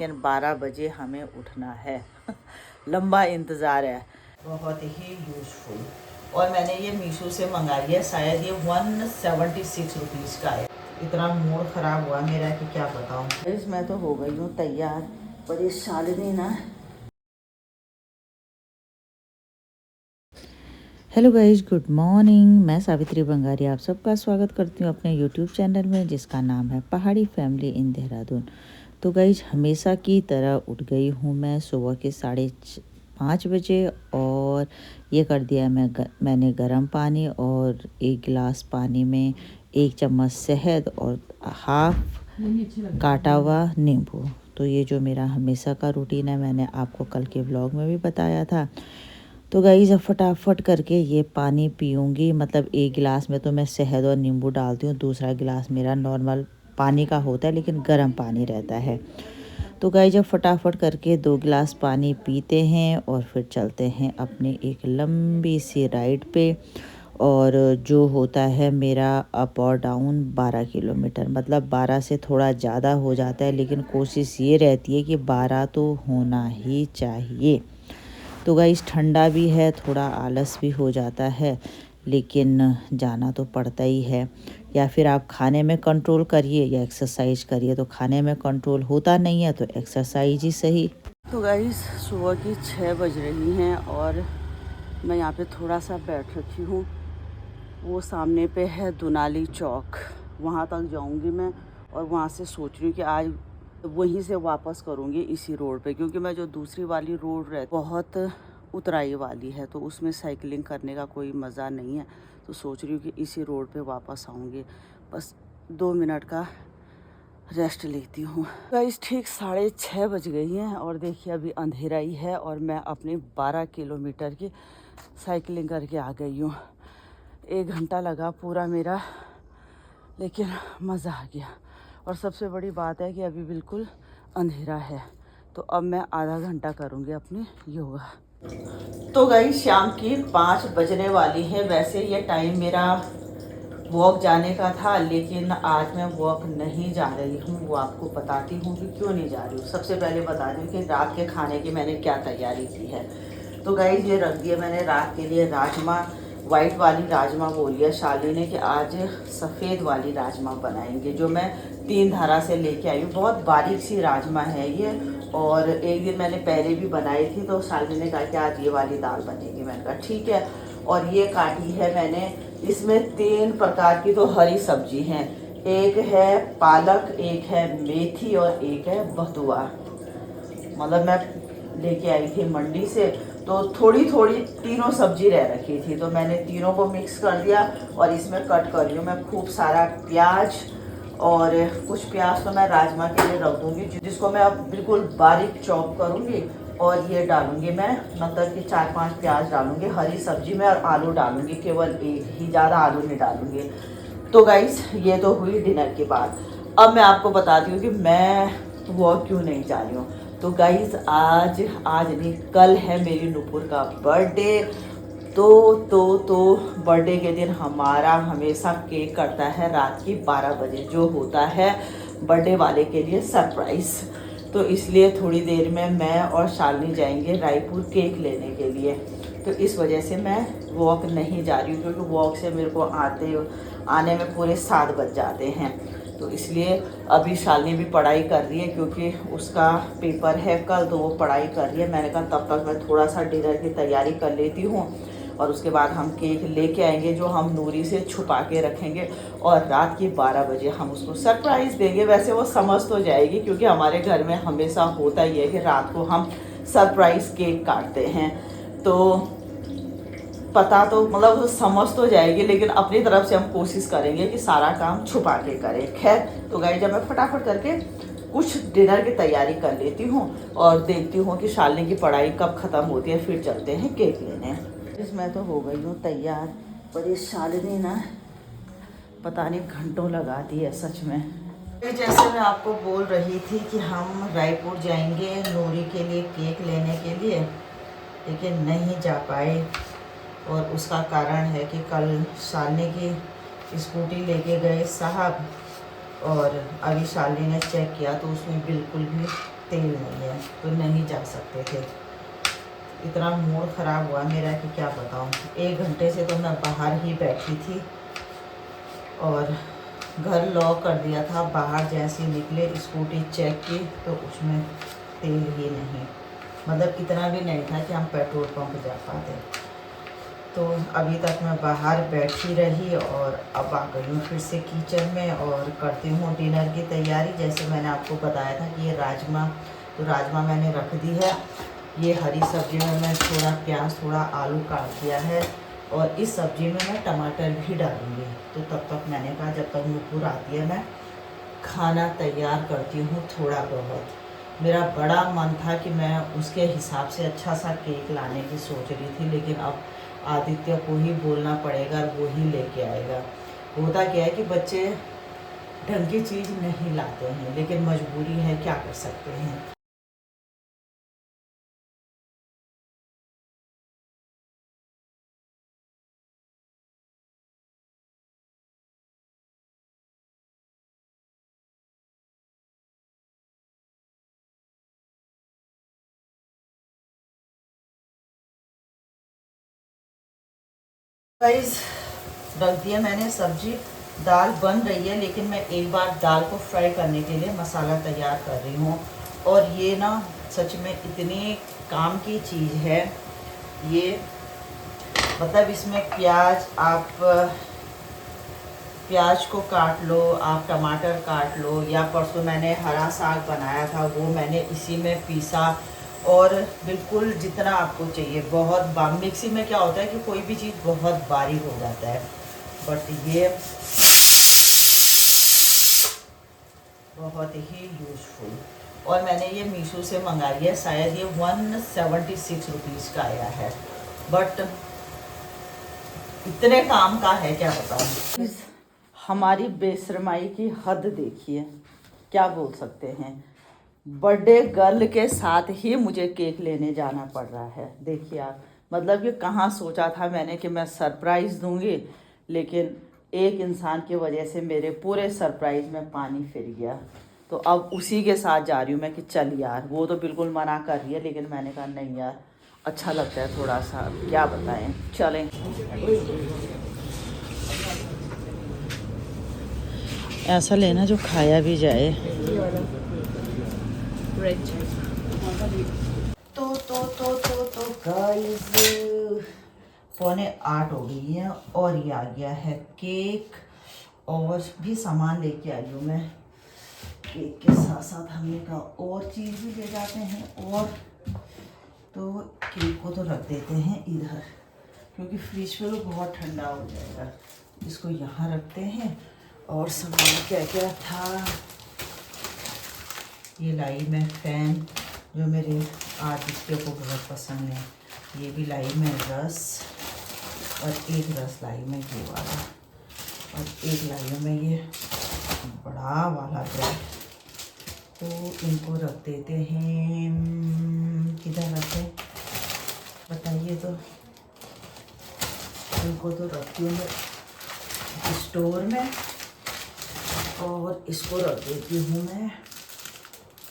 लेकिन 12 बजे हमें उठना है। लंबा इंतज़ार है, बहुत ही यूज़फुल। और मैंने ये मीशो से मंगाई है, शायद ये 176 रुपीज़ का है। इतना मूड ख़राब हुआ मेरा कि क्या बताऊँ। मैं तो हो गई हूँ तैयार, पर ये शालिनी ना। Hello guys, good morning. मैं सावित्री बंगारी आप सबका स्वागत करती हूँ अपने यूट्यूब चैनल में, जिसका नाम है पहाड़ी फैमिली इन देहरादून। तो गाइज, हमेशा की तरह उठ गई हूँ मैं सुबह के 5:30 बजे, और ये कर दिया मैंने गर्म पानी, और 1 गिलास पानी में 1 चम्मच शहद और हाफ काटा हुआ नींबू। तो ये जो मेरा हमेशा का रूटीन है, मैंने आपको कल के व्लॉग में भी बताया था। तो गाइस, अब फटाफट करके ये पानी पीऊँगी। मतलब 1 गिलास में तो मैं शहद और नींबू डालती हूँ, दूसरा गिलास मेरा नॉर्मल पानी का होता है, लेकिन गर्म पानी रहता है। तो गाइस, जब फटाफट करके 2 गिलास पानी पीते हैं और फिर चलते हैं अपने एक लंबी सी राइड पे। और जो होता है मेरा अप और डाउन 12 किलोमीटर, मतलब 12 से थोड़ा ज़्यादा हो जाता है, लेकिन कोशिश ये रहती है कि 12 तो होना ही चाहिए। तो गाइस, ठंडा भी है, थोड़ा आलस भी हो जाता है, लेकिन जाना तो पड़ता ही है। या फिर आप खाने में कंट्रोल करिए या एक्सरसाइज करिए। तो खाने में कंट्रोल होता नहीं है तो एक्सरसाइज ही सही। तो गाइस, सुबह की 6 बज रही हैं और मैं यहाँ पे थोड़ा सा बैठ रखी हूँ। वो सामने पे है दुनाली चौक, वहाँ तक जाऊँगी मैं। और वहाँ से सोच रही हूँ कि आज वहीं से वापस करूँगी इसी रोड पे, क्योंकि मैं जो दूसरी वाली रोड है बहुत उतराई वाली है, तो उसमें साइकिलिंग करने का कोई मज़ा नहीं है। तो सोच रही हूँ कि इसी रोड पे वापस आऊँगी। बस 2 मिनट का रेस्ट लेती हूँ। गाइस, ठीक 6:30 बज गई हैं और देखिए अभी अंधेरा ही है, और मैं अपनी 12 किलोमीटर की साइकिलिंग करके आ गई हूँ। 1 घंटा लगा पूरा मेरा, लेकिन मज़ा आ गया। और सबसे बड़ी बात है कि अभी बिल्कुल अंधेरा है। तो अब मैं आधा घंटा करूँगी अपनी योगा। तो गई शाम की 5 बजने वाली है। वैसे ये टाइम मेरा वॉक जाने का था, लेकिन आज मैं वॉक नहीं जा रही हूँ। वो आपको बताती हूँ कि क्यों नहीं जा रही हूँ। सबसे पहले बता दूँ कि रात के खाने की मैंने क्या तैयारी की है। तो गाइस, ये रख दिया मैंने रात के लिए राजमा। वाइट वाली राजमा बोली है शाली ने कि आज सफ़ेद वाली राजमा बनाएंगे, जो मैं 3 धारा से लेके आई हूँ। बहुत बारीक सी राजमा है ये, और एक दिन मैंने पहले भी बनाई थी, तो शाली ने कहा कि आज ये वाली दाल बनेगी। मैंने कहा ठीक है। और ये काटी है मैंने, इसमें 3 प्रकार की तो हरी सब्जी हैं। एक है पालक, एक है मेथी और एक है बथुआ। मतलब मैं लेके आई थी मंडी से, तो थोड़ी थोड़ी तीनों सब्जी रह रखी थी, तो मैंने तीनों को मिक्स कर दिया। और इसमें कट कर रही हूँ मैं खूब सारा प्याज, और कुछ प्याज तो मैं राजमा के लिए रख दूँगी, जिसको मैं अब बिल्कुल बारीक चॉप करूँगी। और ये डालूँगी मैं, मतलब कि 4-5 प्याज डालूँगी हरी सब्जी में, और आलू डालूँगी, केवल एक ही, ज़्यादा आलू नहीं डालूँगी। तो गाइस, ये तो हुई डिनर की बात। अब मैं आपको बताती हूँ कि मैं वॉक क्यों नहीं जा रही हूँ। तो गाइस, आज नहीं, कल है मेरी नुपुर का बर्थडे। तो बर्थडे के दिन हमारा हमेशा केक कटता है रात की 12 बजे, जो होता है बर्थडे वाले के लिए सरप्राइज़। तो इसलिए थोड़ी देर में मैं और शालिनी जाएंगे रायपुर केक लेने के लिए। तो इस वजह से मैं वॉक नहीं जा रही हूँ, क्योंकि वॉक से मेरे को आने में पूरे 7 बज जाते हैं। तो इसलिए अभी शालिनी भी पढ़ाई कर रही है, क्योंकि उसका पेपर है कल, तो वो पढ़ाई कर रही है। मैंने कहा तब तक मैं थोड़ा सा डिनर की तैयारी कर लेती हूँ, और उसके बाद हम केक लेके आएंगे, जो हम नूरी से छुपा के रखेंगे, और रात की 12 बजे हम उसको सरप्राइज़ देंगे। वैसे वो समझ तो जाएगी, क्योंकि हमारे घर में हमेशा होता ही है कि रात को हम सरप्राइज़ केक काटते हैं। तो पता तो, मतलब समझ तो जाएगी, लेकिन अपनी तरफ से हम कोशिश करेंगे कि सारा काम छुपा के करें। खैर, तो गाइस, जब मैं फटाफट करके कुछ डिनर की तैयारी कर लेती हूँ, और देखती हूँ कि शालिनी की पढ़ाई कब ख़त्म होती है, फिर चलते हैं केक लेने। मैं तो हो गई हूँ तैयार, पर ये शालिनी ना पता नहीं घंटों लगाती है सच में। जैसे मैं आपको बोल रही थी कि हम रायपुर जाएंगे नूरी के लिए केक लेने के लिए, लेकिन नहीं जा पाए। और उसका कारण है कि कल शालिनी की स्कूटी लेके गए साहब, और अभी शालिनी ने चेक किया तो उसमें बिल्कुल भी तेल नहीं है तो नहीं जा सकते थे। इतना मूड ख़राब हुआ मेरा कि क्या बताऊँ। 1 घंटे से तो मैं बाहर ही बैठी थी और घर लॉक कर दिया था। बाहर जैसे निकले स्कूटी चेक की तो उसमें तेल ही नहीं, मतलब इतना भी नहीं था कि हम पेट्रोल पंप जा पाते। तो अभी तक मैं बाहर बैठी रही और अब आ गई हूँ फिर से किचन में और करती हूँ डिनर की तैयारी। जैसे मैंने आपको बताया था कि ये राजमा, तो राजमा मैंने रख दी है। ये हरी सब्ज़ी में मैं थोड़ा प्याज थोड़ा आलू काट दिया है और इस सब्ज़ी में मैं टमाटर भी डालूँगी। तो तब तक मैंने कहा जब तक नुपुर आती है मैं खाना तैयार करती हूँ थोड़ा बहुत। मेरा बड़ा मन था कि मैं उसके हिसाब से अच्छा सा केक लाने की सोच रही थी, लेकिन अब आदित्य को ही बोलना पड़ेगा, वो ही लेके आएगा। होता क्या है कि बच्चे ढंग की चीज़ नहीं लाते हैं, लेकिन मजबूरी है, क्या कर सकते हैं। गाइस रख दिया मैंने सब्जी, दाल बन रही है, लेकिन मैं एक बार दाल को फ्राई करने के लिए मसाला तैयार कर रही हूँ। और ये ना सच में इतनी काम की चीज़ है ये, मतलब इसमें प्याज को काट लो, आप टमाटर काट लो, या परसों मैंने हरा साग बनाया था वो मैंने इसी में पीसा। और बिल्कुल जितना आपको चाहिए, बहुत मिक्सी में क्या होता है कि कोई भी चीज़ बहुत बारीक हो जाता है, बट ये बहुत ही यूज़फुल। और मैंने ये मीशो से मंगाई है, शायद ये 176 रुपीज़ का आया है, बट इतने काम का है क्या बताऊँ। हमारी बेशरमाई की हद देखिए, क्या बोल सकते हैं। बर्थडे गर्ल के साथ ही मुझे केक लेने जाना पड़ रहा है। देखिए आप, मतलब कि कहाँ सोचा था मैंने कि मैं सरप्राइज़ दूंगी, लेकिन एक इंसान की वजह से मेरे पूरे सरप्राइज़ में पानी फिर गया। तो अब उसी के साथ जा रही हूँ मैं कि चल यार, वो तो बिल्कुल मना कर रही है, लेकिन मैंने कहा नहीं यार, अच्छा लगता है थोड़ा सा, क्या बताएं, चलें। ऐसा लेना जो खाया भी जाए। तो गाइस 7:45 हो गई है और ये आ गया है केक, और भी सामान लेके आई हूँ मैं। केक के साथ साथ हमने कहा और चीज़ भी ले जाते हैं, और तो केक को तो रख देते हैं इधर, क्योंकि फ्रिज में तो बहुत ठंडा हो जाएगा। इसको यहाँ रखते हैं। और सामान क्या क्या था, ये लाई मैं फ़ैन जो मेरे आदित्य को बहुत पसंद है, ये भी लाई मैं रस, और एक रस लाई मैं ये वाला, और एक लाई हूँ मैं ये बड़ा वाला ब्रेड। तो इनको रख देते हैं, किधर रखें बताइए। तो इनको तो रखती हूँ मैं स्टोर में, और इसको रख देती हूँ मैं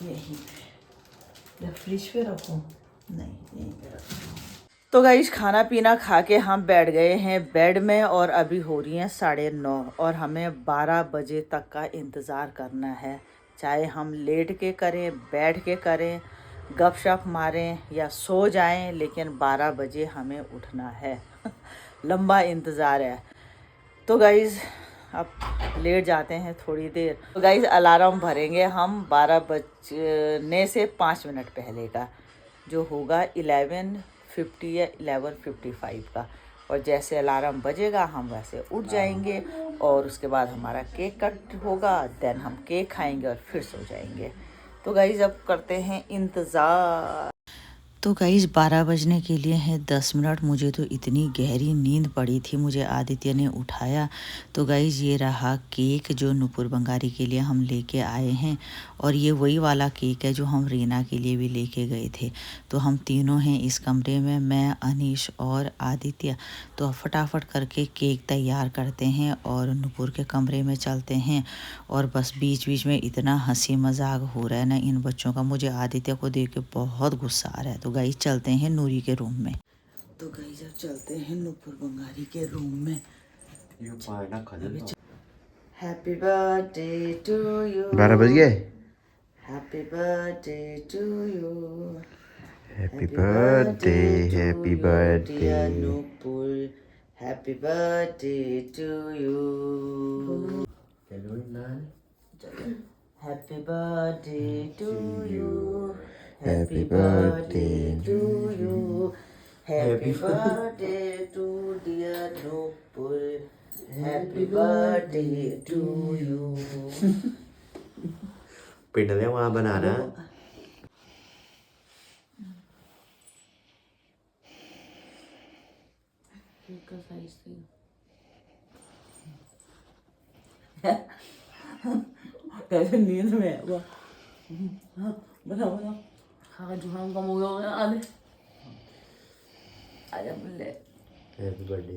यहीं पे, या फ्रिज पे रखूँ, नहीं यहीं पे रखूँ। तो गाइस खाना पीना खा के हम बैठ गए हैं बेड में, और अभी हो रही हैं 9:30, और हमें 12 बजे तक का इंतज़ार करना है। चाहे हम लेट के करें, बैठ के करें, गपशप मारें या सो जाएं, लेकिन 12 बजे हमें उठना है। लंबा इंतज़ार है। तो गाइज़ अब लेट जाते हैं थोड़ी देर। तो गाइज़ अलार्म भरेंगे हम 12 बजने से 5 मिनट पहले का, जो होगा 11:50 या 11:55 का। और जैसे अलार्म बजेगा हम वैसे उठ जाएंगे, और उसके बाद हमारा केक कट होगा, देन हम केक खाएंगे और फिर सो जाएंगे। तो गाइज़ अब करते हैं इंतज़ार। तो गाइस 12 बजने के लिए हैं 10 मिनट। मुझे तो इतनी गहरी नींद पड़ी थी, मुझे आदित्य ने उठाया। तो गाइस ये रहा केक जो नुपुर बंगारी के लिए हम लेके आए हैं, और ये वही वाला केक है जो हम रीना के लिए भी लेके गए थे। तो हम तीनों हैं इस कमरे में, मैं, अनीश और आदित्य। तो अब फटाफट करके केक तैयार करते हैं और नुपुर के कमरे में चलते हैं। और बस बीच बीच में इतना हंसी मजाक हो रहा है ना इन बच्चों का, मुझे आदित्य को देख के बहुत गुस्सा आ रहा है। तो गाइस चलते हैं नूरी के रूम में। तो गाइस अब चलते हैं नुपुर बंगारी के रूम में। Happy birthday to you. 12 बज गए। Happy birthday to you. Happy birthday, happy birthday. Nupur, happy birthday to you. Happy birthday to you. Happy birthday to you. Happy birthday to dear Nupur. Happy birthday to you. पिंड ले वहाँ बनाना। Cake का size सही। कैसे नींद में है वो। बताओ बताओ। हाँ जुकाम कम हो गया आधे। आजा बोले हैप्पी बर्थडे।